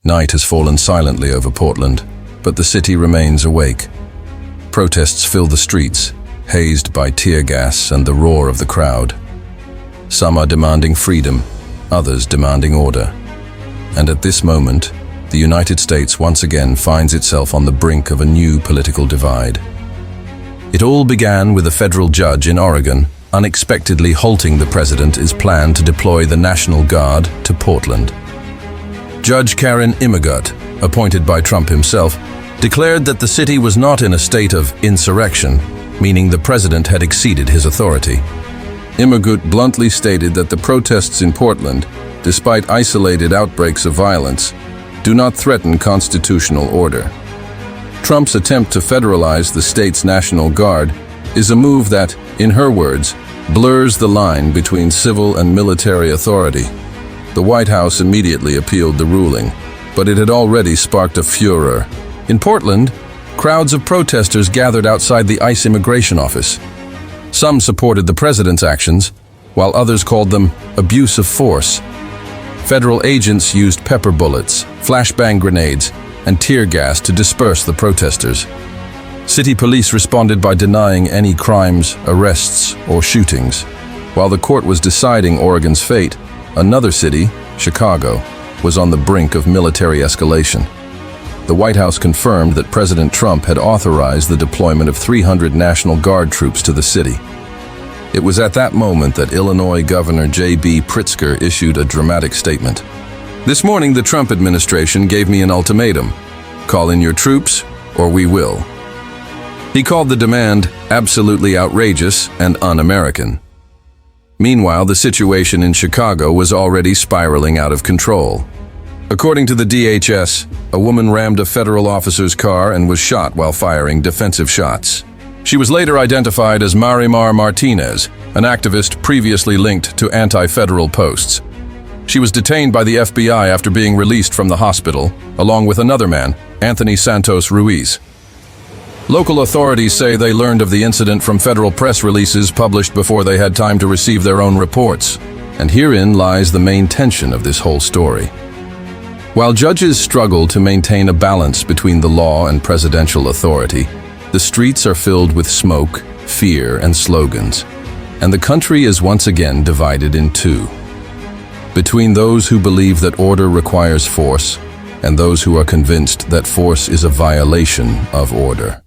Night has fallen silently over Portland, but the city remains awake. Protests fill the streets, hazed by tear gas and the roar of the crowd. Some are demanding freedom, others demanding order. And at this moment, the United States once again finds itself on the brink of a new political divide. It all began with a federal judge in Oregon unexpectedly halting the president's plan to deploy the National Guard to Portland. Judge Karin Immergut, appointed by Trump himself, declared that the city was not in a state of insurrection, meaning the president had exceeded his authority. Immergut bluntly stated that the protests in Portland, despite isolated outbreaks of violence, do not threaten constitutional order. Trump's attempt to federalize the state's National Guard is a move that, in her words, blurs the line between civil and military authority. The White House immediately appealed the ruling, but it had already sparked a furor. In Portland, crowds of protesters gathered outside the ICE immigration office. Some supported the president's actions, while others called them abuse of force. Federal agents used pepper bullets, flashbang grenades, and tear gas to disperse the protesters. City police responded by denying any crimes, arrests, or shootings. While the court was deciding Oregon's fate, another city, Chicago, was on the brink of military escalation. The White House confirmed that President Trump had authorized the deployment of 300 National Guard troops to the city. It was at that moment that Illinois Governor J.B. Pritzker issued a dramatic statement. "This morning, the Trump administration gave me an ultimatum. Call in your troops, or we will." He called the demand absolutely outrageous and un-American. Meanwhile, the situation in Chicago was already spiraling out of control. According to the DHS, a woman rammed a federal officer's car and was shot while firing defensive shots. She was later identified as Marimar Martinez, an activist previously linked to anti-federal posts. She was detained by the FBI after being released from the hospital, along with another man, Anthony Santos Ruiz. Local authorities say they learned of the incident from federal press releases published before they had time to receive their own reports. And herein lies the main tension of this whole story. While judges struggle to maintain a balance between the law and presidential authority, the streets are filled with smoke, fear, and slogans. And the country is once again divided in two. Between those who believe that order requires force and those who are convinced that force is a violation of order.